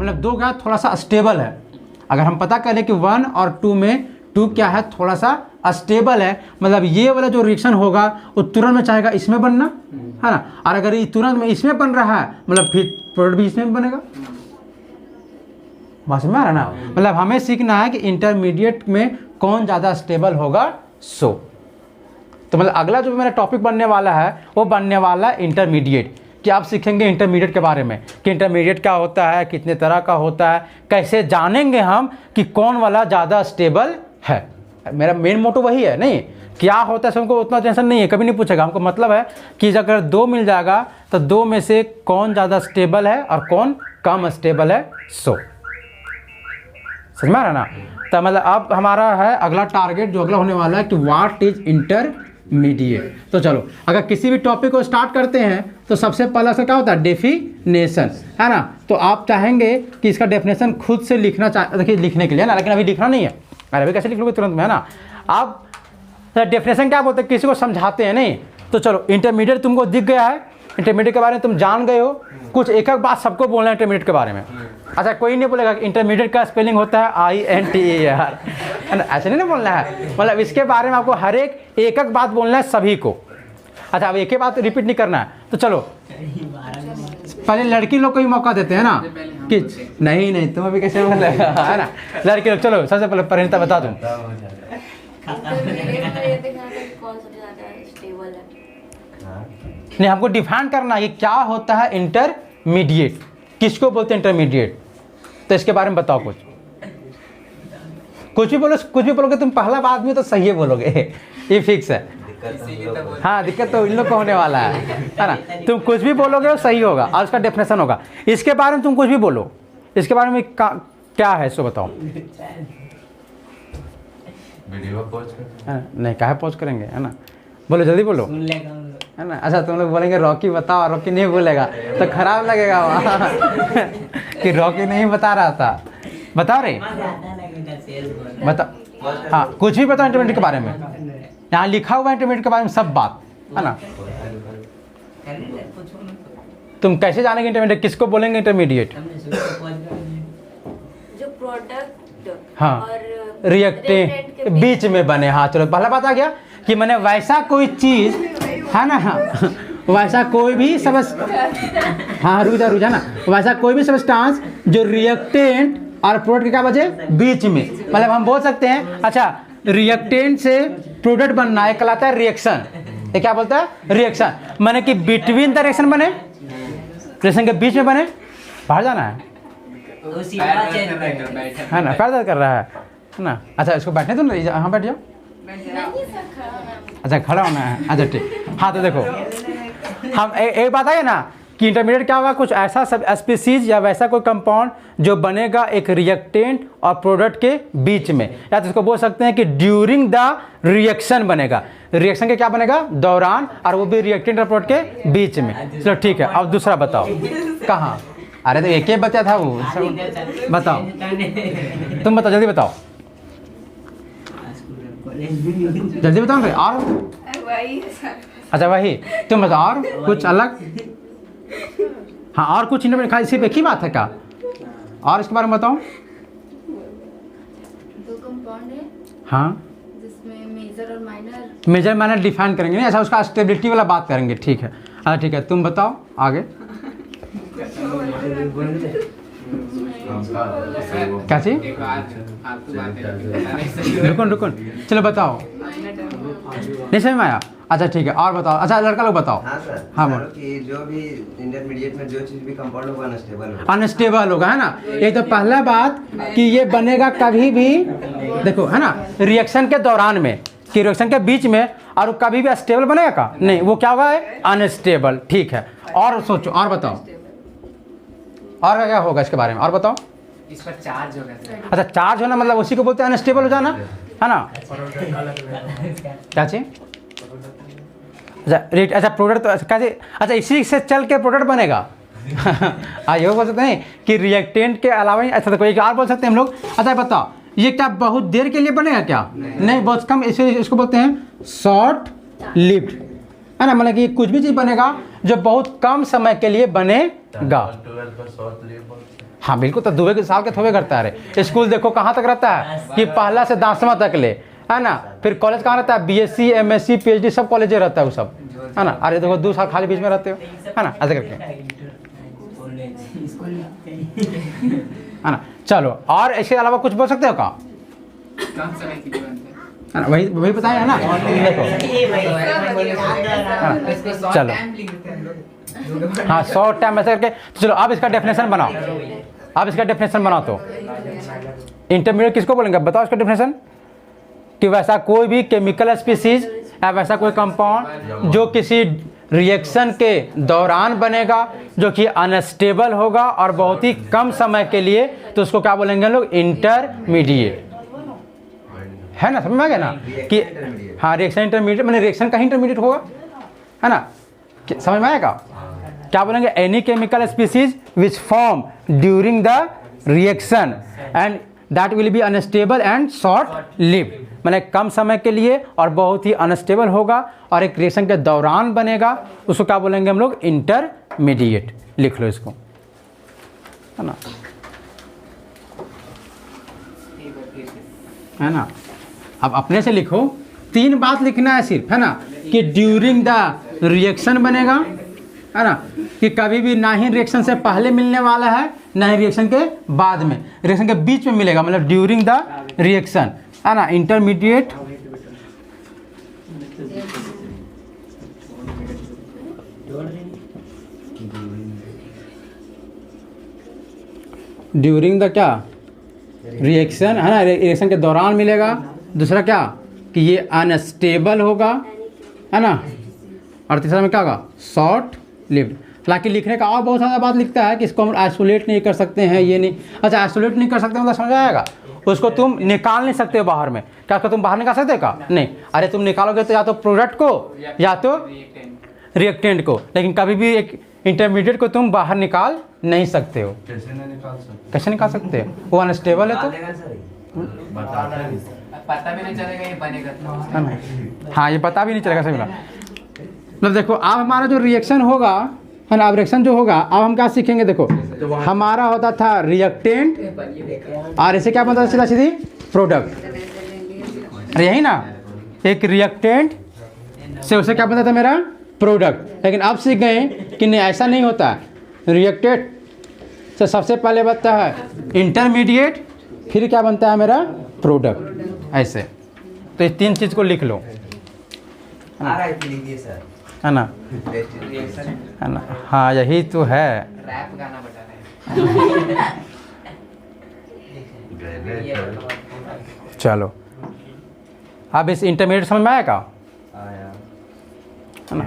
मतलब 2 क्या है, थोड़ा सा स्टेबल है। अगर हम पता करें कि 1 और 2 में 2 क्या है, थोड़ा सा अस्टेबल है, मतलब ये वाला जो रिएक्शन होगा वो तुरंत में चाहेगा इसमें बनना, है ना। और अगर ये तुरंत में इसमें बन रहा है मतलब फिर प्रोडक्ट भी इसमें बनेगा। समझ में आ रहा ना। मतलब हमें सीखना है कि इंटरमीडिएट में कौन ज़्यादा स्टेबल होगा। तो मतलब अगला जो मेरा टॉपिक बनने वाला है वो बनने वाला है इंटरमीडिएट, कि आप सीखेंगे इंटरमीडिएट के बारे में कि इंटरमीडिएट क्या होता है, कितने तरह का होता है, कैसे जानेंगे हम कि कौन वाला ज़्यादा स्टेबल है। मेरा मेन मोटो वही है, नहीं क्या होता है हमको उतना टेंशन नहीं है, कभी नहीं पूछेगा। हमको मतलब है कि अगर 2 मिल जाएगा तो 2 में से कौन ज़्यादा स्टेबल है और कौन कम स्टेबल है। समझ में आ रहा ना। तो मतलब अब हमारा है अगला टारगेट जो अगला होने वाला है कि व्हाट इज इंटरमीडिएट। तो चलो अगर किसी भी टॉपिक को स्टार्ट करते हैं तो सबसे पहला से क्या होता है, डेफिनेशन, है ना। तो आप चाहेंगे कि इसका डेफिनेशन खुद से लिखना देखिए लिखने के लिए ना, लेकिन अभी लिखना नहीं है। अरे अभी कैसे लिख लोगे तुरंत में, है ना। आप डेफिनेशन क्या बोलते हैं, किसी को समझाते हैं नहीं। तो चलो इंटरमीडिएट तुमको दिख गया है, इंटरमीडिएट के बारे में तुम जान गए हो, कुछ एक एक बात सबको बोलना है इंटरमीडिएट के बारे में। अच्छा कोई नहीं बोलेगा इंटरमीडिएट का स्पेलिंग होता है INTER, है ना, ऐसे नहीं बोलना है। मतलब इसके बारे में आपको हर एक एक बात बोलना है सभी को। अच्छा अब एक ही बात रिपीट नहीं करना है। तो चलो पहले लड़की लोग को ही मौका देते हैं ना कि नहीं तुम अभी कैसे बोलेगा, है ना। लड़की लोग चलो सबसे पहले परिणीता बता दूँ। नहीं हमको डिफाइन करना है कि क्या होता है इंटरमीडिएट, किसको बोलते हैं इंटरमीडिएट। तो इसके बारे में बताओ कुछ भी बोलोगे तुम पहला आदमी तो सही है बोलोगे, ये फिक्स है। हाँ दिक्कत तो इन लोग को होने वाला है ना। तुम कुछ भी बोलोगे वो सही होगा और उसका डेफिनेशन होगा। इसके बारे में तुम कुछ भी बोलो, इसके बारे में क्या है सो बताओ। वीडियो पॉज कर नहीं काहे पॉज करेंगे, है ना। बोलो जल्दी बोलो, है ना। अच्छा तुम लोग बोलेंगे रॉकी बताओ, रॉकी नहीं बोलेगा तो खराब लगेगा वहाँ कि रॉकी नहीं बता रहा था। बताओ रे बताओ, हाँ कुछ भी बताओ इंटरमीडिएट के बारे में। यहाँ लिखा हुआ है इंटरमीडिएट के बारे में सब बात, है ना। तुम कैसे जानेंगे इंटरमीडिएट, किसको बोलेंगे इंटरमीडिएट। जो प्रोडक्ट हाँ और रिएक्टेंट बीच में बने। हाँ चलो पहला बात आ गया कि मैंने वैसा कोई चीज, है ना, वैसा कोई भी हाँ रुझा ना, वैसा कोई भी सब्सटेंस जो रिएक्टेंट और प्रोडक्ट के क्या बचे बीच में। मतलब हम बोल सकते हैं अच्छा रिएक्टेंट से प्रोडक्ट बनना है कहलाता है रिएक्शन। ये क्या बोलता है रिएक्शन, माने कि बिटवीन द रिएक्शन बने, रिएक्शन के बीच में बने। बाहर जाना है ना, पैर दर्द कर रहा है ना। अच्छा इसको बैठने दो ना, यहाँ बैठ जाओ। अच्छा खड़ा होना है, अच्छा ठीक। हाँ तो देखो हम एक बात है ना कि इंटरमीडिएट क्या होगा, कुछ ऐसा सब स्पीसीज या वैसा कोई कंपाउंड जो बनेगा एक रिएक्टेंट और प्रोडक्ट के बीच में, या तो इसको बोल सकते हैं कि ड्यूरिंग द रिएक्शन बनेगा। रिएक्शन के क्या बनेगा दौरान, और वो भी रिएक्टेंट और प्रोडक्ट के बीच में। चलो ठीक है अब दूसरा बताओ कहाँ। अरे तो एक ही बचा था वो, बताओ तुम बताओ जल्दी बताओ, जल्दी बताओ फिर। और अच्छा वही तुम बताओ, और कुछ अलग। हाँ और कुछ इंटरमीडिएट सिर्फ एक ही बात है क्या, और इसके बारे में बताओ। दो कंपाउंड है हाँ जिसमें मेजर और माइनर, मेजर माइनर डिफाइन करेंगे नहीं, अच्छा उसका स्टेबिलिटी वाला बात करेंगे, ठीक है। अच्छा ठीक है तुम बताओ आगे। क्या चीज रुको चलो बताओ, नहीं समझ में आया। अच्छा ठीक है और बताओ। अच्छा लड़का लोग बताओ। हाँ सर, हाँ बोलो। कि जो भी इंटरमीडिएट में जो चीज भी कंपाउंड होगा अनस्टेबल होगा। अनस्टेबल होगा, है ना। ये तो पहला बात कि ये बनेगा कभी भी, देखो है ना, रिएक्शन के दौरान में कि रिएक्शन के बीच में, और कभी भी स्टेबल बनेगा का नहीं, वो क्या होगा अनस्टेबल। ठीक है और सोचो और बताओ, और क्या होगा इसके बारे में और बताओ। इस पर चार्ज होगा सर। अच्छा चार्ज होना मतलब उसी को बोलते हैं अनस्टेबल हो जाना, है ना। क्या चीज अच्छा प्रोडक्ट तो कैसे, अच्छा इसी से चल के प्रोडक्ट बनेगा। ये बोल सकते हैं कि रिएक्टेंट के अलावा अच्छा तो एक और बोल सकते हैं हम लोग। अच्छा बताओ ये क्या बहुत देर के लिए बनेगा क्या नहीं बहुत कम, इसको बोलते हैं शॉर्ट लिव्ड, है ना, मतलब कि कुछ भी चीज़ बनेगा जो बहुत कम समय के लिए बनेगा। 12 का शॉर्ट लिए बोलते हैं। हाँ बिल्कुल, तो दुबे के साल के थोड़े करता है रे। स्कूल देखो कहाँ तक रहता है कि पहला से 10वां तक ले, है ना। फिर कॉलेज कहाँ रहता है, बीएससी एमएससी पीएचडी सब कॉलेज रहता है वो सब, है ना। अरे देखो 2 साल खाली बीच में रहते हो, है ना, ऐसे करके, है ना। चलो, और इसके अलावा कुछ बोल सकते हो का, कम समय के लिए बनते हैं। है ना, वही बताया है ना। देखो चलो, हाँ शॉर्ट टाइम ऐसे करके। तो चलो अब इसका डेफिनेशन बनाओ, अब इसका डेफिनेशन बनाओ। तो इंटरमीडिएट किसको बोलेंगे बताओ इसका डेफिनेशन, कि वैसा कोई भी केमिकल स्पीसीज या वैसा कोई कंपाउंड जो किसी रिएक्शन के दौरान बनेगा, जो कि अनस्टेबल होगा और बहुत ही कम समय के लिए, तो उसको क्या बोलेंगे हम लोग, इंटरमीडिएट, है ना। समझ में आ गया ना कि हाँ रिएक्शन इंटरमीडिएट, मैंने रिएक्शन का ही इंटरमीडिएट होगा, है ना। समझ में आएगा, क्या बोलेंगे, any chemical species which form during the reaction and that will be unstable and short lived, मतलब कम समय के लिए और बहुत ही अनस्टेबल होगा और एक रिएक्शन के दौरान बनेगा, उसको क्या बोलेंगे हम लोग, इंटरमीडिएट। लिख लो इसको, है ना, है ना। अब अपने से लिखो, 3 बात लिखना है सिर्फ, है ना, कि ड्यूरिंग द रिएक्शन बनेगा, है ना, कि कभी भी ना ही रिएक्शन से पहले मिलने वाला है ना ही रिएक्शन के बाद में, रिएक्शन के बीच में मिलेगा, मतलब ड्यूरिंग द रिएक्शन, है ना। इंटरमीडिएट ड्यूरिंग द क्या, रिएक्शन, है ना, रिएक्शन के दौरान मिलेगा। दूसरा क्या, कि ये अनस्टेबल होगा, है ना। और तीसरा में क्या होगा, शॉर्ट लिव्ड। हालांकि लिखने का और बहुत सारा बात लिखता है कि इसको हम आइसोलेट नहीं कर सकते हैं, ये नहीं। अच्छा, आइसोलेट नहीं कर सकते मतलब समझ आएगा, उसको तुम निकाल नहीं सकते हो बाहर में। क्या उसको तुम बाहर निकाल सकते हो का, नहीं। अरे तुम निकालोगे तो या तो प्रोडक्ट को या तो रिएक्टेंट को, लेकिन कभी भी एक इंटरमीडिएट को तुम बाहर निकाल नहीं सकते हो। कैसे नहीं निकाल सकते, कैसे निकाल सकते हो, वो अनस्टेबल है तो, बताते हैं। पता भी नहीं चलेगा ये बनेगा तो। है ना। हाँ, ये पता भी नहीं चलेगा, सही बोला। मतलब देखो अब हमारा जो रिएक्शन होगा, है ना, अब रिएक्शन जो होगा, अब हम क्या सीखेंगे, देखो हमारा होता था रिएक्टेंट और इसे क्या बनता था, सीधा सीधी प्रोडक्ट, यही ना। एक रिएक्टेंट से उसे क्या बनता था, मेरा प्रोडक्ट। लेकिन अब सीख गए कि नहीं, ऐसा नहीं होता। रिएक्टेंट से सबसे पहले बनता है इंटरमीडिएट, फिर क्या बनता है मेरा प्रोडक्ट, ऐसे। तो इस 3 चीज़ को लिख लो, आ रहा है कि लिख दिए सर, है ना, रिएक्शन है ना। हाँ यही तो है। रैप गाना बजा रहे हैं। चलो अब इस इंटरमीडिएट समझ में आएगा, आया है ना।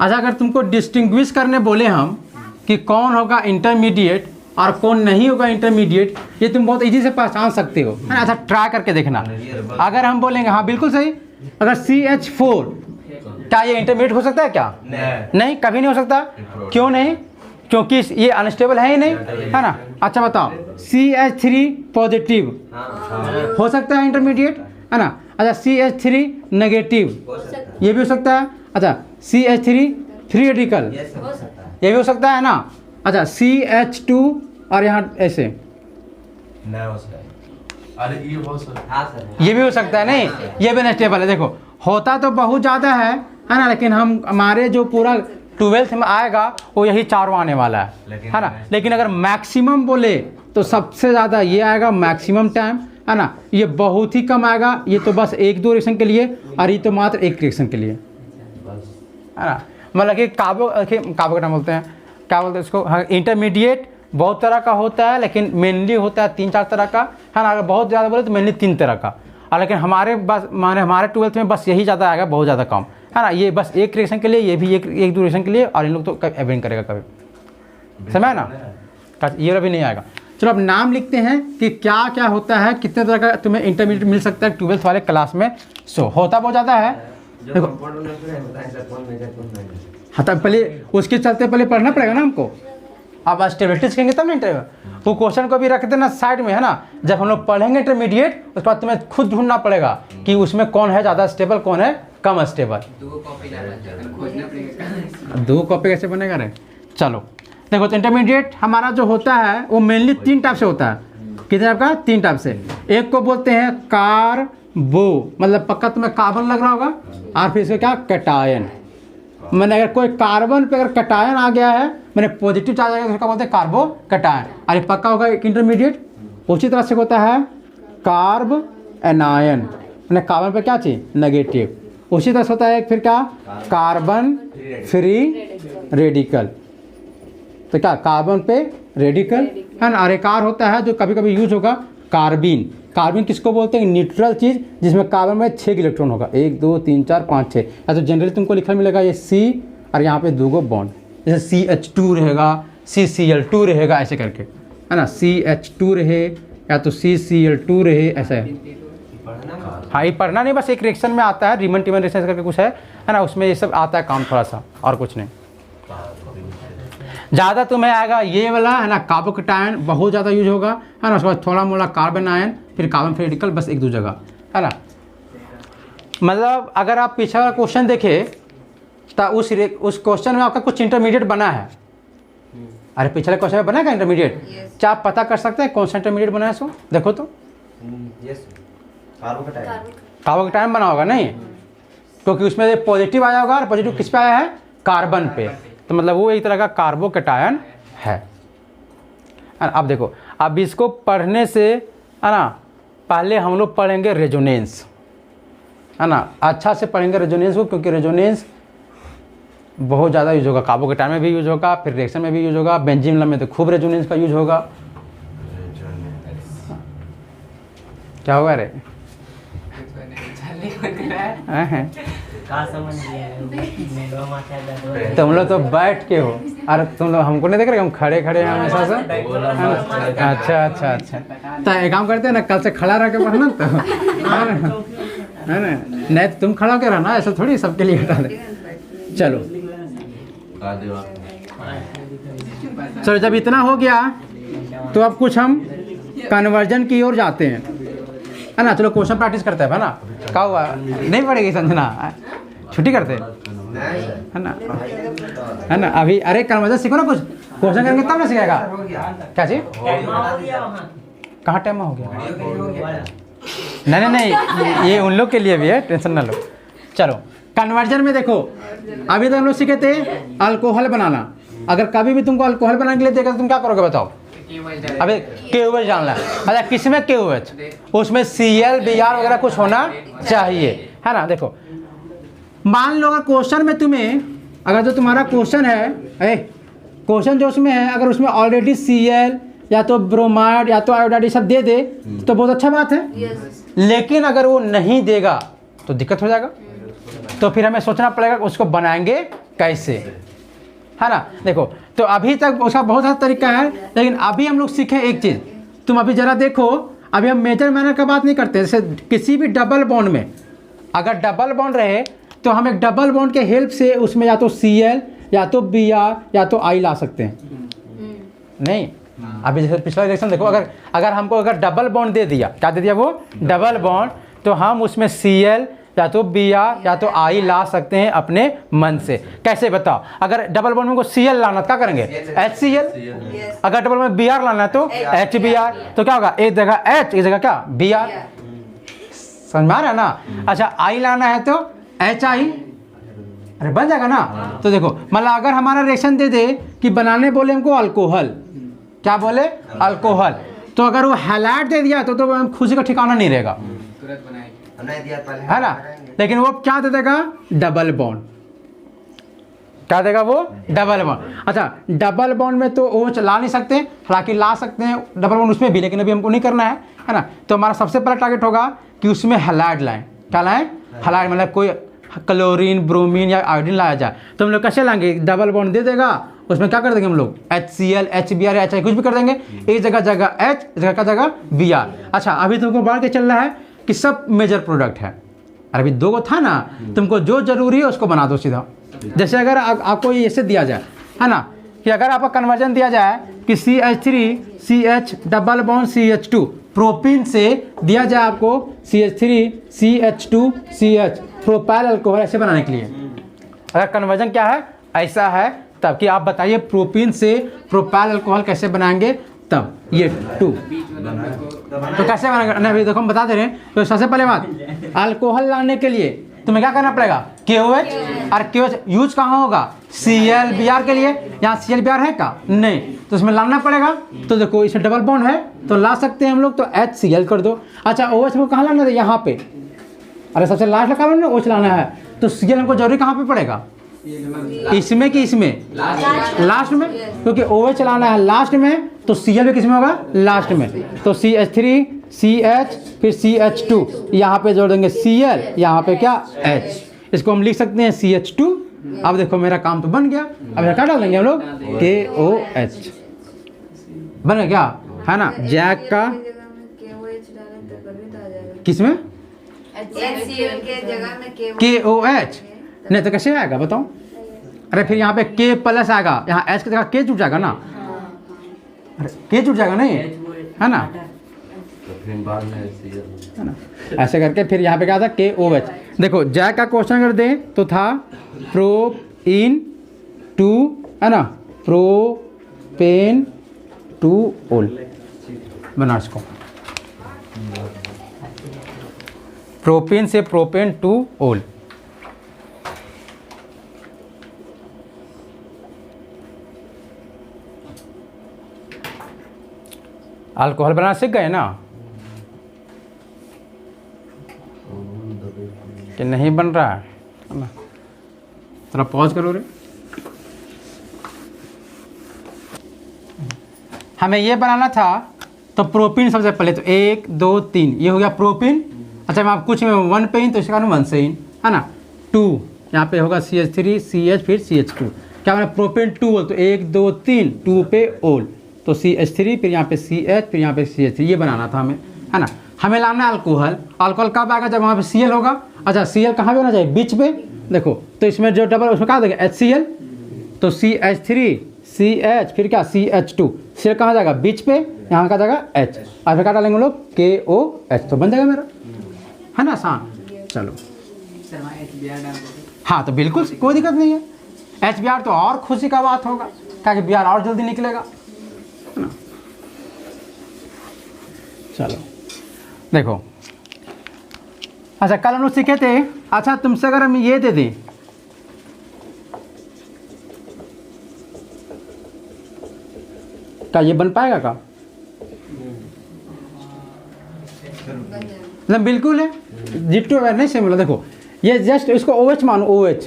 अच्छा, अगर तुमको डिस्टिंग्विश करने बोले हम कि कौन होगा इंटरमीडिएट और कौन नहीं होगा इंटरमीडिएट, ये तुम बहुत इजी से पहचान सकते हो, है ना। अच्छा, ट्राई करके देखना। अगर हम बोलेंगे, हाँ बिल्कुल सही, अगर CH4, क्या ये इंटरमीडिएट हो सकता है क्या, नहीं, कभी नहीं हो सकता। क्यों नहीं, क्योंकि ये अनस्टेबल है ही नहीं, है ना। अच्छा बताओ, CH3 पॉजिटिव हो सकता है इंटरमीडिएट, है ना। अच्छा, CH3 नेगेटिव, ये भी हो सकता है। अच्छा, CH3 फ्री रेडिकल, ये भी हो सकता है ना। अच्छा, CH2 और यहाँ ऐसे, नहीं हो सकता। अरे ये हो सकता, हाँ सर, ये भी हो सकता है। नहीं, ये भी अनस्टेबल है। देखो होता तो बहुत ज़्यादा है ना, लेकिन हम हमारे जो पूरा 12th में आएगा वो यही 4 आने वाला है ना। लेकिन अगर मैक्सिमम बोले तो सबसे ज़्यादा ये आएगा मैक्सिमम टाइम, है ना। ये बहुत ही कम आएगा, ये तो बस 1-2 रिएक्शन के लिए, और ये तो मात्र 1 रिएक्शन के लिए, है ना। मतलब कि काबो का नाम बोलते हैं, क्या बोलते हैं इसको, हाँ, इंटरमीडिएट बहुत तरह का होता है, लेकिन मेनली होता है 3-4 तरह का, है ना। अगर बहुत ज़्यादा बोले तो मेनली 3 तरह का, और लेकिन हमारे बस हमारे 12th में बस यही ज़्यादा आएगा, बहुत ज़्यादा कम, है ना। ये बस 1 रिएक्शन के लिए, ये भी 1-2 रिएक्शन के लिए, और इन लोग तो एवेंट करेगा कभी, समझ ना, ये भी नहीं आएगा। चलो अब नाम लिखते हैं कि क्या क्या होता है, कितने तरह का तुम्हें इंटरमीडिएट मिल सकता है 12th वाले क्लास में। सो होता बहुत ज़्यादा है, देखो। हाँ, तब पहले उसके चलते पहले पढ़ना पड़ेगा ना हमको, अब स्टेबिलिटी सीखेंगे तब ना इंटरमीडिएट। वो क्वेश्चन को भी रख देना साइड में, है ना। जब हम लोग पढ़ेंगे इंटरमीडिएट उसके बाद तुम्हें खुद ढूंढना पड़ेगा कि उसमें कौन है ज़्यादा स्टेबल, कौन है कम स्टेबल। 2 कॉपी लाना चाहिए, खोजना पड़ेगा। 2 कॉपी कैसे बनेगा रे। चलो देखो, तो इंटरमीडिएट हमारा जो होता है वो मेनली 3 टाइप से होता है। कितने टाइप का? 3 टाइप से। एक को बोलते हैं कार्बो, मतलब पक्का तुम्हें कार्बन लग रहा होगा, और फिर इसको क्या, कैटायन। मैंने अगर कोई कार्बन पे अगर कैटायन आ गया है, मैंने पॉजिटिव चार्ज आ गया, उसका बोलते हैं कार्बो कैटायन, और ये पक्का होगा एक इंटरमीडिएट। उसी तरह से होता है कार्ब एनायन, मैंने कार्बन पे क्या चीज, नेगेटिव। उसी तरह से होता है फिर क्या, कार्बन फ्री रेडिकल, तो क्या कार्बन पे रेडिकल है ना। और एक और होता है जो कभी कभी यूज होगा, कार्बिन। कार्बिन किसको बोलते हैं, न्यूट्रल चीज़ जिसमें कार्बन में 6 इलेक्ट्रॉन होगा, 1 2 3 4 5 6। या तो जनरली तुमको लिखा मिलेगा ये C और यहाँ पे 2 बॉन्ड, जैसे CH2 रहेगा, CCl2 रहेगा, ऐसे करके, है ना। CH2 रहे या तो CCl2 रहे, ऐसा है। हाँ, ये पढ़ना नहीं, बस एक रिएक्शन में आता है, रीमन टीमन रिएक्शन करके कुछ है ना, उसमें ये सब आता है काम थोड़ा सा, और कुछ नहीं। ज़्यादा तुम्हें आएगा ये वाला, है ना, कार्बोकैटायन बहुत ज़्यादा यूज होगा, है ना। उसके बाद थोड़ा मोड़ा कार्बन आयन, फिर कार्बन फ्री रेडिकल, बस 1-2 जगह, है ना। मतलब अगर आप पीछे वाला क्वेश्चन देखें तो उस क्वेश्चन में आपका कुछ इंटरमीडिएट बना है। अरे पिछले क्वेश्चन में बना है इंटरमीडिएट? क्या आप पता कर सकते हैं कौन सा इंटरमीडिएट बना है? सो देखो तो, कार्बोकैटायन बना होगा नहीं, क्योंकि उसमें पॉजिटिव आया होगा, और पॉजिटिव किस पे आया है, कार्बन पे, तो मतलब वो एक तरह का कार्बोकैटायन है। अब देखो, अब इसको पढ़ने से, है ना, पहले हम लोग पढ़ेंगे रेजोनेंस, है ना, अच्छा से पढ़ेंगे रेजोनेंस को, क्योंकि रेजोनेंस बहुत ज़्यादा यूज होगा, कार्बोकैटायन में भी यूज होगा, फिर रिएक्शन में भी यूज होगा, बेंजीन में तो खूब रेजोनेंस का यूज होगा। क्या होगा रे? तुम लोग तो बैठ के हो, अरे तुम लोग हमको नहीं देख रहे, हम खड़े खड़े हैं हमेशा से, अच्छा अच्छा अच्छा। तो एक काम करते हैं ना, कल से खड़ा रह के पढ़ना, तो है ना, नहीं तो तुम खड़ा होकर रहना, ऐसा थोड़ी सबके लिए हटा दे। चलो चलो, जब इतना हो गया तो अब कुछ हम कन्वर्जन की ओर जाते हैं, है ना। चलो क्वेश्चन प्रैक्टिस करते हैं, है ना। क्या हुआ, नहीं पड़ेगी संजना, छुट्टी करते है ना, है ना। अभी अरे कन्वर्जन सीखो ना, कुछ क्वेश्चन करेंगे तब ना सीखेगा। क्या चीज, कहाँ टाइम हो गया? नहीं नहीं नहीं, ये उन लोग के लिए भी है, टेंशन ना लो। चलो कन्वर्जन में देखो, अभी तो हम लोग सीखे थे अल्कोहल बनाना। अगर कभी भी तुमको अल्कोहल बनाने के लिए देखा तो तुम क्या करोगे बताओ? अबे KOH जानना है। अच्छा, किसमें KOH? उसमें Cl Br वगैरह कुछ होना चाहिए, है ना। देखो मान लो अगर क्वेश्चन में तुम्हें, अगर जो तुम्हारा क्वेश्चन है, क्वेश्चन जो उसमें है, अगर उसमें ऑलरेडी Cl या तो ब्रोमाइड या तो आयोडाइड सब दे दे तो बहुत अच्छा बात है। लेकिन अगर वो नहीं देगा तो दिक्कत हो जाएगा, तो फिर हमें सोचना पड़ेगा उसको बनाएंगे कैसे, है ना। देखो तो अभी तक उसका बहुत सारा तरीका है, लेकिन अभी हम लोग सीखे एक चीज़। तुम अभी ज़रा देखो, अभी हम मेजर माइनर का बात नहीं करते। जैसे किसी भी डबल बॉन्ड में अगर डबल बॉन्ड रहे तो हम एक डबल बॉन्ड के हेल्प से उसमें या तो Cl या तो Br या तो I ला सकते हैं। नहीं, अभी जैसे पिछला रिएक्शन देखो, अगर हमको अगर डबल बॉन्ड दे दिया, क्या दे दिया वो, डबल बॉन्ड, तो हम उसमें Cl या तो Br या तो I ला सकते हैं अपने मन से। कैसे बताओ? अगर डबल बॉन्ड में को Cl लाना क्या करेंगे, HCl। अगर डबल में Br लाना है तो HBr, तो क्या होगा, एक जगह H एक जगह क्या, Br। समझ में आ रहा है ना। अच्छा, I लाना है तो HI, अरे बन जाएगा ना। तो देखो मतलब अगर हमारा रिएक्शन दे दे कि बनाने बोले हमको अल्कोहल, क्या बोले, अल्कोहल, तो अगर वो हैलाइड दे दिया तो खुशी का ठिकाना नहीं रहेगा, तुरंत बनाएगी, है ना। लेकिन वो क्या दे देगा, डबल बॉन्ड। क्या देगा वो, डबल बॉन्ड। अच्छा, डबल बॉन्ड में तो OH ला नहीं सकते, हालांकि ला सकते हैं डबल बॉन्ड उसमें भी, लेकिन अभी हमको नहीं करना है ना। तो हमारा सबसे पहला टारगेट होगा कि उसमें हैलाइड लाएं। क्या लाएं, हैलाइड, मतलब कोई क्लोरीन ब्रोमीन या आयोडीन लाया जाए तो हम लोग कैसे लाएंगे, डबल बॉन्ड दे देगा, उसमें क्या कर देंगे हम लोग, HCl HBr HI कुछ भी कर देंगे, एक जगह H जगह का जगह Br। अच्छा, अभी तुमको बढ़ के चल रहा है कि सब मेजर प्रोडक्ट है। अभी 2 था ना, तुमको जो जरूरी है उसको बना दो सीधा। जैसे अगर आपको ऐसे दिया जाए, है ना, कि अगर आपका कन्वर्जन दिया जाए कि CH3 CH double bond CH2 propene से दिया जाए आपको CH3 CH2 CH propyl alcohol ऐसे बनाने के लिए, अगर कन्वर्जन क्या है ऐसा है, तब कि आप बताइए प्रोपीन से प्रोपाइल अल्कोहल कैसे बनाएंगे, तब ये 2 तो कैसे बनाएंगे। नहीं अभी देखो हम बता दे रहे हैं। तो सबसे पहले बात, अल्कोहल लाने के लिए तुम्हें क्या करना पड़ेगा, KOH, और KOH यूज कहाँ होगा, ClBr के लिए। यहाँ ClBr है क्या, नहीं, तो इसमें लाना पड़ेगा। तो देखो इसमें डबल बॉन्ड है तो ला सकते हैं हम लोग, तो HCl कर दो। अच्छा OH को कहाँ लाना है, यहाँ पे, अरे सबसे लास्ट लगा ना OH लाना है, तो Cl हमको जरूरी कहाँ पे पड़ेगा, इसमें कि इसमें, लास्ट में, क्योंकि OH चलाना है लास्ट में, तो Cl भी किसमें होगा, लास्ट में। तो CH3 CH फिर CH2 यहाँ पे जोड़ देंगे Cl, यहाँ पे क्या H, इसको हम लिख सकते हैं CH2। अब देखो मेरा काम तो बन गया। अब क्या डाल देंगे हम लोग, KOH बन गया क्या, है ना। जैक का किसमें, HCl के जगह में KOH, नहीं तो कैसे आएगा बताओ। अरे फिर यहाँ पे K प्लस आएगा, यहाँ H की जगह K जुड़ जाएगा ना, अरे K जुड़ जाएगा नहीं, है ना, तो फिर बाद में है ना। ऐसे करके फिर यहाँ पे क्या था, KOH। देखो जैक का क्वेश्चन अगर दें तो था प्रोपीन टू, है ना, प्रोपेन टू ओल, बनारस को प्रोपीन से प्रोपेन टू ओल। अल्कोहल बनाना सीख गए ना, कि नहीं बन रहा है ना, थोड़ा पॉज करो रे। हमें ये बनाना था तो प्रोपीन सबसे पहले, तो 1 2 3 ये हो गया प्रोपीन। अच्छा मैं आप कुछ में 1 पे इन, तो इसके कारण 1 से इन, है ना। 2 यहाँ पे होगा CH3 CH फिर CH2, क्या बना प्रोपीन 2 ओल, तो 1 2 3 2 पे ओल, तो CH3 फिर यहाँ पे CH फिर यहाँ पे CH3, ये बनाना था हमें, है ना। हमें लाना है अल्कोहल। अल्कोहल कब आएगा, जब वहाँ पे Cl होगा। अच्छा Cl कहाँ पे होना चाहिए, बीच पे, देखो तो इसमें जो डबल उसमें क्या देंगे HCl, तो CH3 CH फिर क्या CH2, Cl कहाँ जाएगा, बीच पे, यहाँ का जाएगा H, और फिर क्या डालेंगे हम लोग KOH, तो बन जाएगा मेरा, है ना आसान। चलो सर वहाँ HBr डाल दो। हाँ तो बिल्कुल कोई दिक्कत नहीं है, HBr तो और खुशी का बात होगा, क्या कि Br और जल्दी निकलेगा, है ना। चलो देखो, अच्छा कल हम लोग सीखे थे। अच्छा तुमसे अगर हम ये दे दें, क्या ये बन पाएगा का, मतलब बिल्कुल है, जिट्टू नहीं से बोला। देखो ये जस्ट इसको OH मानो, OH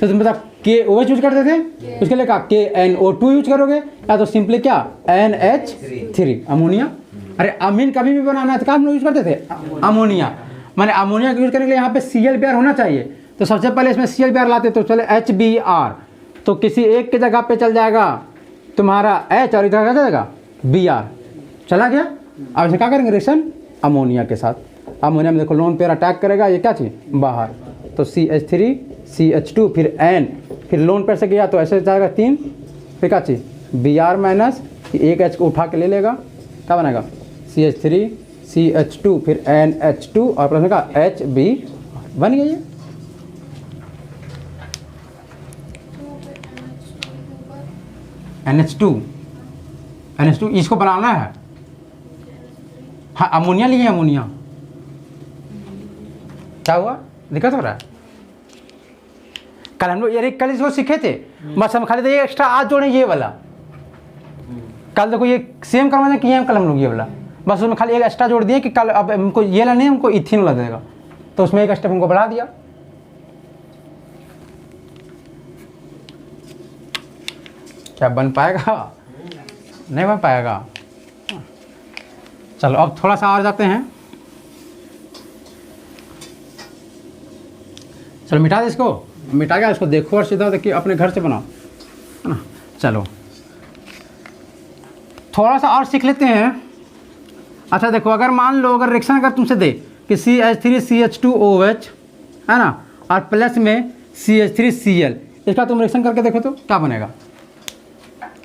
तो तुम बता KOH यूज करते थे, उसके लिए क्या KNO2 यूज करोगे, या तो सिंपली क्या NH3 अमोनिया। अरे अमीन कभी भी बनाना है तो क्या हम लोग यूज करते थे, अमोनिया। मैंने अमोनिया यूज करने के लिए यहाँ पे ClBr होना चाहिए, तो सबसे पहले इसमें ClBr लाते तो चले HBr, तो किसी एक के जगह पे चल जाएगा तुम्हारा H और इधर क्या जाएगा Br, चला गया। अब इसे क्या करेंगे रिएक्शन अमोनिया के साथ, अमोनिया में देखो लोन पेयर अटैक करेगा, ये क्या चीज़ बाहर, तो CH3 CH2 फिर N, फिर लोन पेयर से गया तो ऐसे जाएगा 3, फिर क्या चीज़ Br माइनस, एक H को उठा के ले लेगा, क्या बनेगा CH3 CH2 फिर NH2 और प्लस में का HB, बन गया ये। NH2 इसको बनाना है, हाँ अमोनिया लिए, अमोनिया क्या हुआ, दिक्कत हो रहा है। कल हम लोग यार कल इसको सीखे थे, बस हम खाली तो ये एक्स्ट्रा आज जोड़े ये वाला, कल देखो ये सेम करवाने किए हैं कल हम लोग ये वाला, बस उसमें खाली एक एक्स्ट्रा जोड़ दिए कि कल अब हमको ये लाने हमको इथिन वाला देगा, तो उसमें एक स्टेप हमको बढ़ा दिया। क्या बन पाएगा, नहीं बन पाएगा। चलो अब थोड़ा सा और जाते हैं, चलो मिटा दे इसको, मिटा गया इसको, देखो और सीधा देखिए अपने घर से बनाओ, है ना। चलो थोड़ा सा और सीख लेते हैं। अच्छा देखो अगर मान लो अगर रिएक्शन अगर तुमसे दे कि CH3 CH2OH, है ना, और प्लस में CH3Cl, इसका तुम रिएक्शन करके देखो तो क्या बनेगा।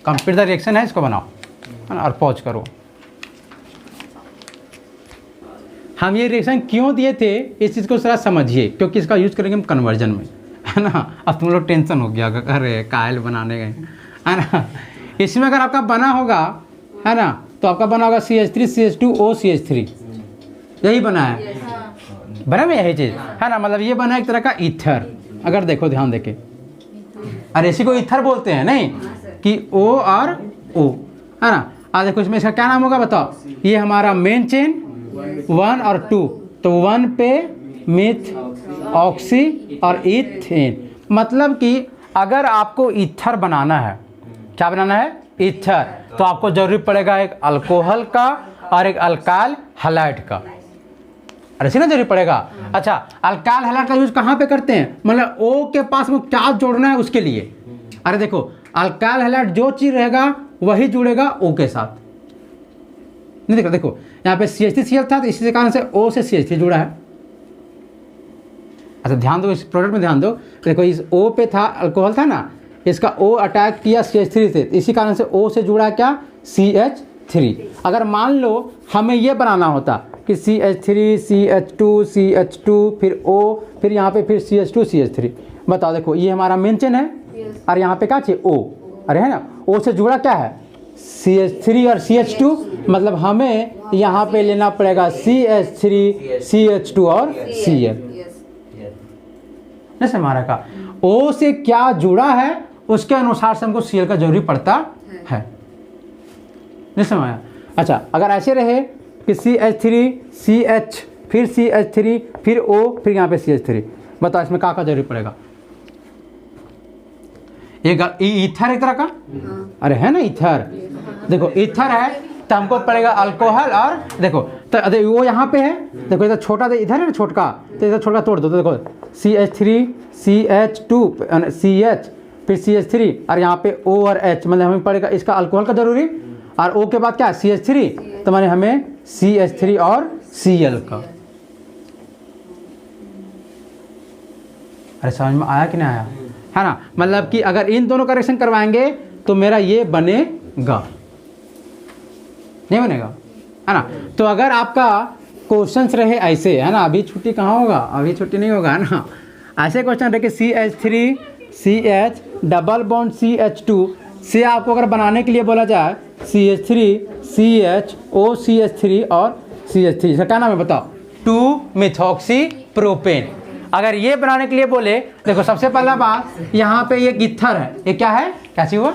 कंप्लीट द रिएक्शन है, इसको बनाओ, है ना, और पॉज करो। हम ये रिएक्शन क्यों दिए थे इस चीज़ को थोड़ा समझिए, क्योंकि इसका यूज़ करेंगे हम कन्वर्जन में, है ना। अब तुम लोग टेंशन हो गया, अरे कायल बनाने गए, है ना। इसमें अगर आपका बना होगा, है ना, तो आपका बना होगा CH3 CH2O CH3, यही बना है, बना में यही चीज़, है ना। मतलब ये बना एक तरह का ईथर, अगर देखो ध्यान देके, अरे इसी को ईथर बोलते हैं नहीं कि O और O, है ना। आज देखो इसमें इसका क्या नाम होगा बताओ। ये हमारा मेन चेन 1 और 2, तो 1 पे मिथ ऑक्सी और इथेन। मतलब कि अगर आपको ईथर बनाना है, क्या बनाना है, ईथर, तो आपको जरूरी पड़ेगा एक अल्कोहल का और एक अल्काइल हैलाइड का, अरे इसी ना जरूरी पड़ेगा। अच्छा, अल्काइल हैलाइड का यूज कहाँ पे करते हैं, मतलब ओ के पास में क्या जोड़ना है उसके लिए। अरे देखो अल्काइल हैलाइड जो चीज रहेगा वही जुड़ेगा ओ के साथ, नहीं देखो, देखो यहाँ पे CH3Cl था, तो इसी कारण से O से CH3 जुड़ा है। अच्छा ध्यान दो, इस प्रोडक्ट में ध्यान दो, देखो इस O पे था, अल्कोहल था ना, इसका O अटैक किया CH3 से, इसी कारण से O से जुड़ा क्या, CH3। अगर मान लो हमें ये बनाना होता कि CH3 CH2 CH2 फिर O, फिर यहाँ पे फिर CH2 CH3, बताओ देखो ये हमारा मेन चेन है, और यहाँ पे क्या चाहिए O, अरे है ना, O से जुड़ा क्या है CH3 और CH2, मतलब हमें यहाँ पे लेना पड़ेगा CH3 CH2 और Cl, नहीं हमारा का O से क्या जुड़ा है उसके अनुसार से हमको Cl का जरूरी पड़ता है, नहीं समझाया। अच्छा अगर ऐसे रहे कि CH3 CH फिर CH3 फिर O फिर यहाँ पे CH3, बताओ इसमें क्या जरूरी पड़ेगा, एक ईथर एक तरह का, अरे है ना ईथर, देखो ईथर है तो हमको पड़ेगा अल्कोहल, और देखो तो वो यहाँ पे है, देखो इधर छोटा इधर है ना छोटका, तो इधर छोटका तोड़ दो, तो देखो CH3 CH2 CH फिर CH3 और यहाँ पे O और H, मतलब हमें पड़ेगा इसका अल्कोहल का जरूरी, और O के बाद क्या CH3, तो मैंने हमें CH3 और Cl का। अरे समझ में आया कि नहीं आया, है ना। मतलब कि अगर इन दोनों का रिएक्शन करवाएंगे तो मेरा ये बनेगा, नहीं बनेगा, है ना। तो अगर आपका क्वेश्चंस रहे ऐसे, है ना, अभी छुट्टी कहाँ होगा, अभी छुट्टी नहीं होगा, है ना। ऐसे क्वेश्चन रहे कि CH3 CH double bond CH2 से आपको अगर बनाने के लिए बोला जाए CH3 CH O CH3 और CH3, इसका क्या नाम है बताओ, 2 मिथॉक्सी प्रोपेन। अगर ये बनाने के लिए बोले, देखो सबसे पहला बात यहाँ पे एक ईथर है, ये क्या है, क्या चीज हुआ,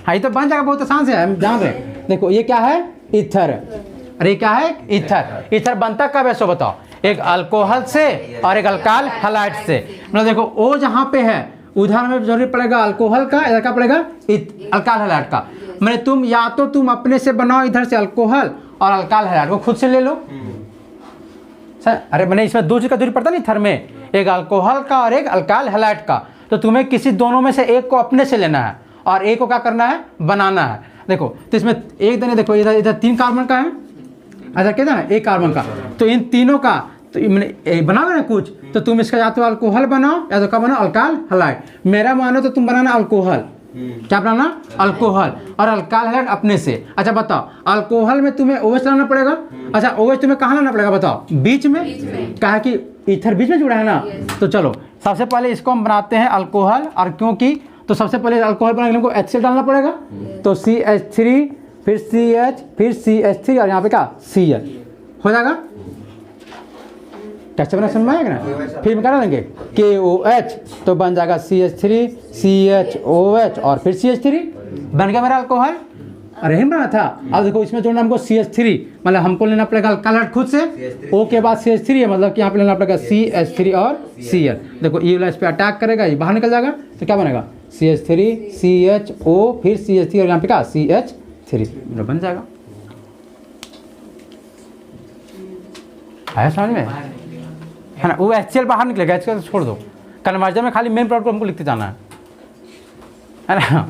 हाँ ये तो बन जाएगा, बहुत आसान से है, हम जान रहे हैं। देखो ये क्या है, ईथर है, अरे क्या है, ईथर। ईथर बनता कब है सो बताओ, एक अल्कोहल से और एक अल्काइल हैलाइड से। मतलब देखो O जहाँ पे है उधर में जरूरी पड़ेगा अल्कोहल का, इधर का पड़ेगा अल्काइल हैलाइड का। मैंने तुम या तो तुम अपने से बनाओ इधर से अल्कोहल और अल्काइल हैलाइड को खुद से ले लो, अरे मैंने इसमें दो चीज का जरूरी पड़ता नहीं थर में, एक अल्कोहल का और एक अल्काइल हैलाइड का, तो तुम्हें किसी दोनों में से एक को अपने से लेना है और एक को क्या करना है, बनाना है। देखो तो इसमें एक दिन देखो इधर इधर 3 कार्बन का है, ऐसा कहता है 1 कार्बन का, तो इन तीनों का तो मैंने बनाओ ना कुछ, तो तुम इसका या तो अल्कोहल बनाओ या तो क्या बनाओ, अल्काइल हैलाइड। मेरा मानो तो तुम बनाना अल्कोहल, क्या बनाना, अल्कोहल, और अल्काइल हैलाइड अपने से। अच्छा बताओ अल्कोहल में तुम्हें OH लाना पड़ेगा, अच्छा OH तुम्हें कहाँ लाना पड़ेगा बताओ, बीच में, कहा कि ईथर बीच में जुड़ा है ना। तो चलो सबसे पहले इसको हम बनाते हैं अल्कोहल, और क्योंकि तो सबसे पहले अल्कोहल बनाने के लिए हमको HCl डालना पड़ेगा, तो CH3 फिर CH फिर CH3 और यहाँ पे क्या Cl हो जाएगा। कैसे बना समझ में आएगा ना। फिर क्या डालेंगे KOH, तो बन जाएगा CH3 CHOH और फिर CH3, बन गया मेरा अल्कोहल। अरे हम बना था। अब देखो इसमें जोड़ना हमको CH3, मतलब हमको लेना पड़ेगा अल्काइल खुद से, O के बाद CH3 है, मतलब कि यहाँ पे लेना पड़ेगा CH3 और Cl। देखो ये वाला इस पर अटैक करेगा, ये बाहर निकल जाएगा, तो क्या बनेगा CH3 CHO फिर CH3 और यहाँ पे क्या CH3, बन जाएगा। आया समझ में, है ना। वो HCl बाहर निकलेगा, HCl छोड़ दो, कन्वर्जन में खाली मेन प्रोडक्ट को हमको लिखते जाना है ना।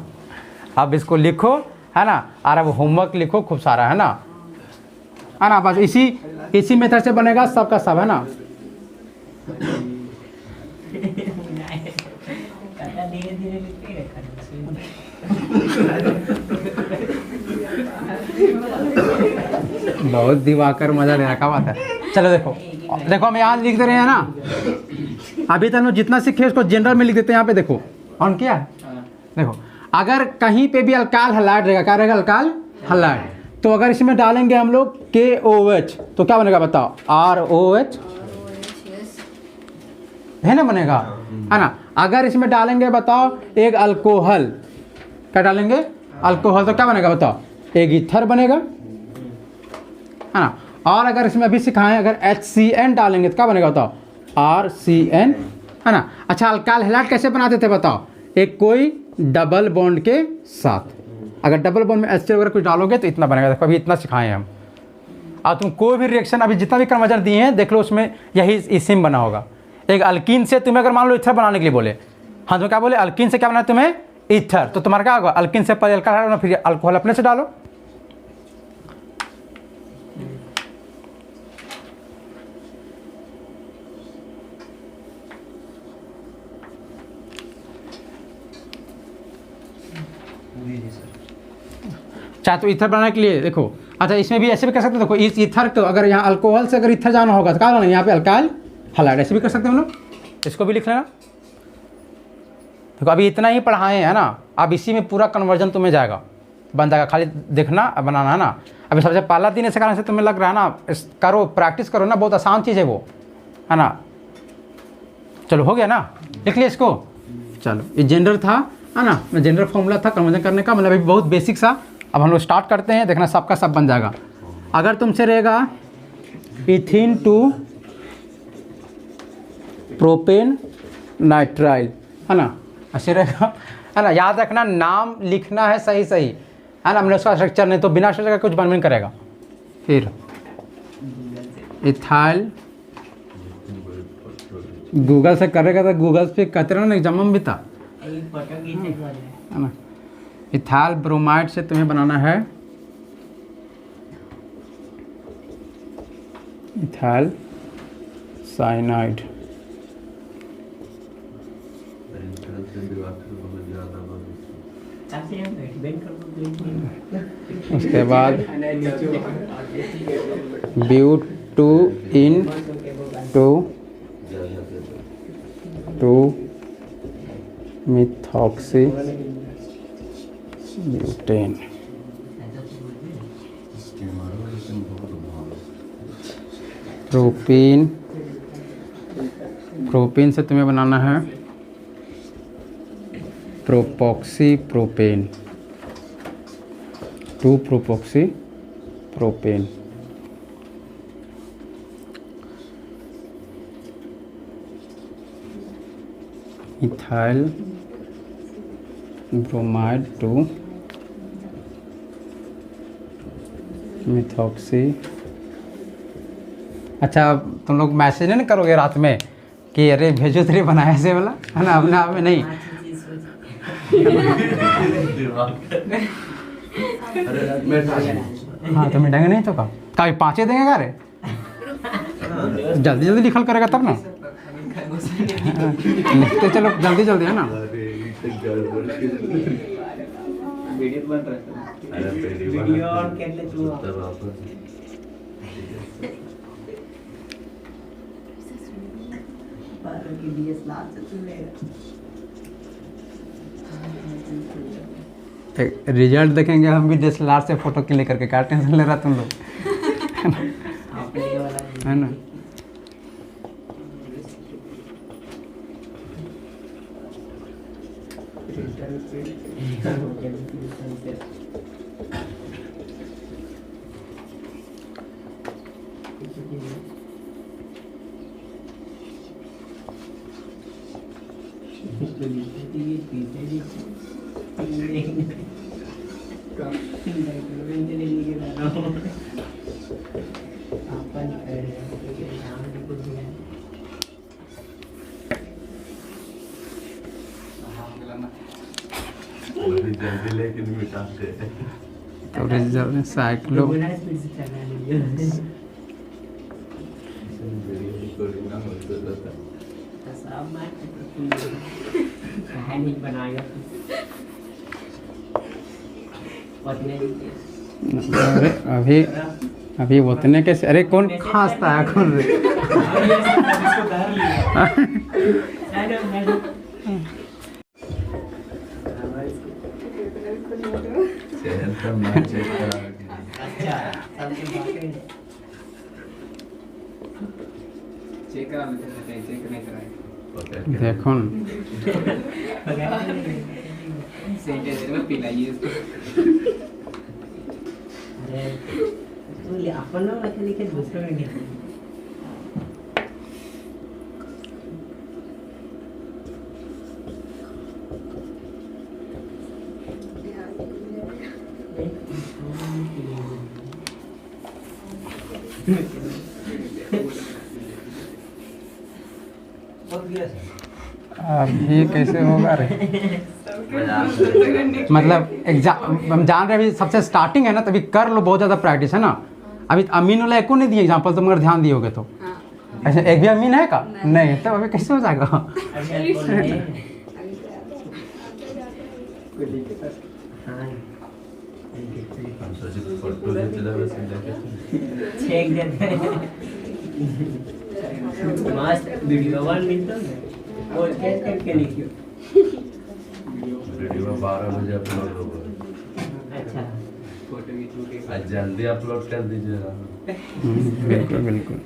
अब इसको लिखो, है ना, और अब होमवर्क लिखो खूब सारा, है ना, बस इसी मेथड से बनेगा सबका सब, है ना। धीरे धीरे लिखते ही रखा बहुत दिवाकर मजा ले रखा बात है। चलो देखो देखो हम यहाँ लिख दे रहे हैं ना, अभी तक हम लोग जितना सीखे उसको जनरल में लिख देते हैं। यहाँ पे देखो ऑन किया है? देखो अगर कहीं पे भी अल्काल हलाइड रहेगा, क्या रहेगा? अल्काल हलाइड। तो अगर इसमें डालेंगे हम लोग KOH तो क्या बनेगा बताओ? ROH है ना, बनेगा है ना। अगर इसमें डालेंगे बताओ एक अल्कोहल, क्या डालेंगे? अल्कोहल, तो क्या बनेगा बताओ? एक ईथर बनेगा है ना। और अगर इसमें अभी सिखाएं अगर HCN डालेंगे तो क्या बनेगा बताओ? RCN है ना। अच्छा अल्काल हैलाइड कैसे बनाते थे बताओ? एक कोई डबल बॉन्ड के साथ, अगर डबल बॉन्ड में HCl वगैरह कुछ डालोगे तो इतना बनेगा। देखो अभी इतना सिखाएं हम। और तुम कोई भी रिएक्शन अभी जितना भी कन्वर्जन दिए हैं देख लो, उसमें यही इसिम बना होगा। एक अल्कीन से तुम्हें अगर मान लो ईथर बनाने के लिए बोले, हाँ तो क्या बोले? अल्कीन से क्या बनाए तुम्हें? ईथर। तो तुम्हारा क्या होगा? अल्कीन से पहले अल्काल हटाना, फिर अल्कोहल अपने से डालो। चाहे तो ईथर बनाने के लिए देखो। अच्छा इसमें भी ऐसे भी कर सकते हो, देखो इस ईथर को अगर यहाँ अल्कोहल से अगर ईथर जाना होगा तो क्या होगा? यहाँ पे अल्काइल हलाइड, ऐसे भी कर सकते हैं हम लोग। इसको भी लिख लेना। देखो अभी इतना ही पढ़ाए हैं ना, अब इसी में पूरा कन्वर्जन तुम्हें जाएगा, बन जाएगा। खाली देखना बनाना है ना। अभी सबसे पहला दिन ऐसे कारण से तुम्हें लग रहा है ना, करो प्रैक्टिस करो ना, बहुत आसान चीज़ है वो, है ना। चलो हो गया ना, लिख लिया इसको। चलो ये जनरल था, है ना, जनरल फॉर्मूला था कन्वर्जन करने का, मतलब अभी बहुत बेसिक सा। अब हम लोग स्टार्ट करते हैं, देखना सबका सब बन जाएगा। अगर तुमसे रहेगा इथीन टू प्रोपेन नाइट्राइल, है ना, ऐसे रहेगा, है ना। याद रखना नाम लिखना है सही सही, है ना, हमने उसका स्ट्रक्चर, नहीं तो बिना स्ट्रक्चर का कुछ बन नहीं करेगा। फिर इथाइल, गूगल से करेगा तो गूगल पे कहते रहो ना, एग्जाम में भी था, है ना। इथाइल ब्रोमाइड से तुम्हें बनाना है इथाइल साइनाइड। उसके बाद but two ene two methoxy butane. Propene, propene से तुम्हें बनाना है propoxy propane, 2 propoxy propane. Ethyl bromide 2 methoxy. अच्छा तुम लोग मैसेज नहीं करोगे रात में कि अरे भेजो तेरे बनाया से वाला, है ना, अपने आप में नहीं। हाँ तो मिटेंगे नहीं तो कभी 5 देंगे क्या रे? जल्दी जल्दी लिखल करेगा तब ना, लिखते चलो जल्दी जल्दी, है ना। वीडियो बन रहा है, वीडियो ऑन कर ले तू। बाहर की डीएसएलआर से तू ले रिजल्ट देखेंगे हम भी DSLR से फोटो क्लिक करके, क्या टेंशन ले रहा तुम लोग, है ना। तो रिजल्ट साइक्लो है नहीं बनाएगा उतने अरे अभी अभी उतने कैसे, अरे कौन खांसता है कौन रे? इसको धर लिया मैडम चैनल का नाम चेक करा अच्छा सबसे बातें चेक करा लेते हैं, चेक नहीं कराए देखो न, सैनिटाइजर में पिलाइए इसको। अरे तो अपन ना लिखे लिखे दूसरों में नहीं। अभी कैसे होगा रे? मतलब एग्जाम हम जान रहे हैं, अभी सबसे स्टार्टिंग है ना, तभी कर लो, बहुत ज़्यादा प्रैक्टिस है ना। अभी अमीन वाला एक को नहीं दिया एग्जाम्पल, तुम अगर ध्यान दिए होगे तो। ऐसे एक भी अमीन है का? नहीं, तो अभी कैसे हो जाएगा? हम सोचे फोटो लेते थे बस चेक देते हैं मस्त वीडियो वन मिलता है और कैसे करके लिखियो वीडियो 12 बजे अपलोड होगा। अच्छा फोटो भी छूटे आज जल्दी अपलोड कर दीजिएगा। बिल्कुल बिल्कुल।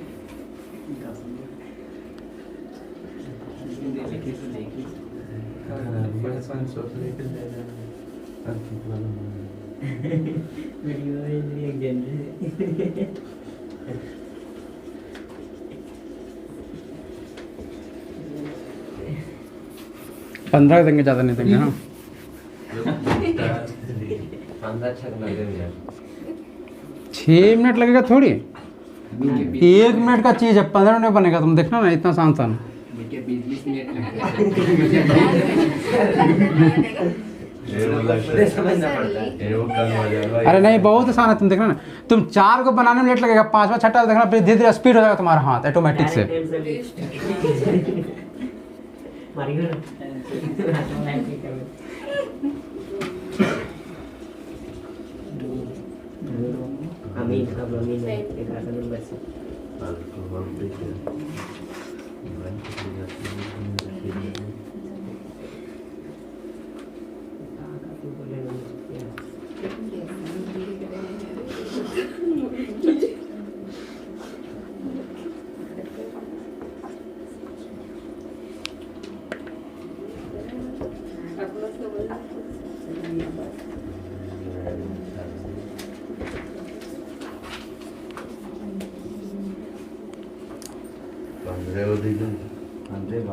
वीडियो एक जनरे 15 देंगे, ज़्यादा नहीं देंगे हाँ। 6 मिनट लगेगा थोड़ी, 1 मिनट का चीज़ है, 15 मिनट बनेगा, तुम देखना ना इतना आसान। बेटे 20 मिनट ये वो लगता है ये वो कल हो जाएगा। अरे नहीं, बहुत आसान है, तुम देखना ना, तुम 4 को बनाने में लेट लगेगा, 5वां 6वां देखना, फिर धीरे धीरे स्पीड हो जाएगा तुम्हारा हाथ ऑटोमेटिक से। अमीन अब अमीन एक आधा नंबर से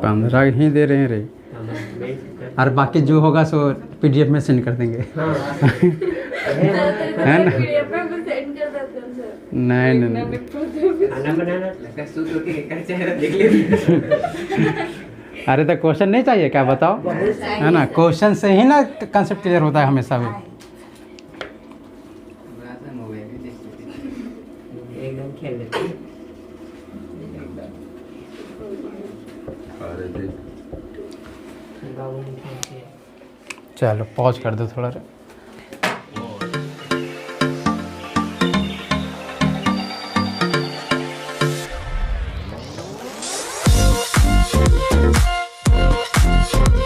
पंद्रह ही दे रहे हैं रे, और बाकी जो होगा सो PDF में सेंड कर देंगे। है ना? नहीं नहीं नहीं, खाना बनाना लगता है सूत होके कर चेहरा देख ले। अरे तो क्वेश्चन नहीं चाहिए क्या, बताओ, है ना? क्वेश्चन से ही ना कंसेप्ट क्लियर होता है हमेशा भी। एकदम खेल लेते हैं। चलो पॉज कर दो थोड़ा।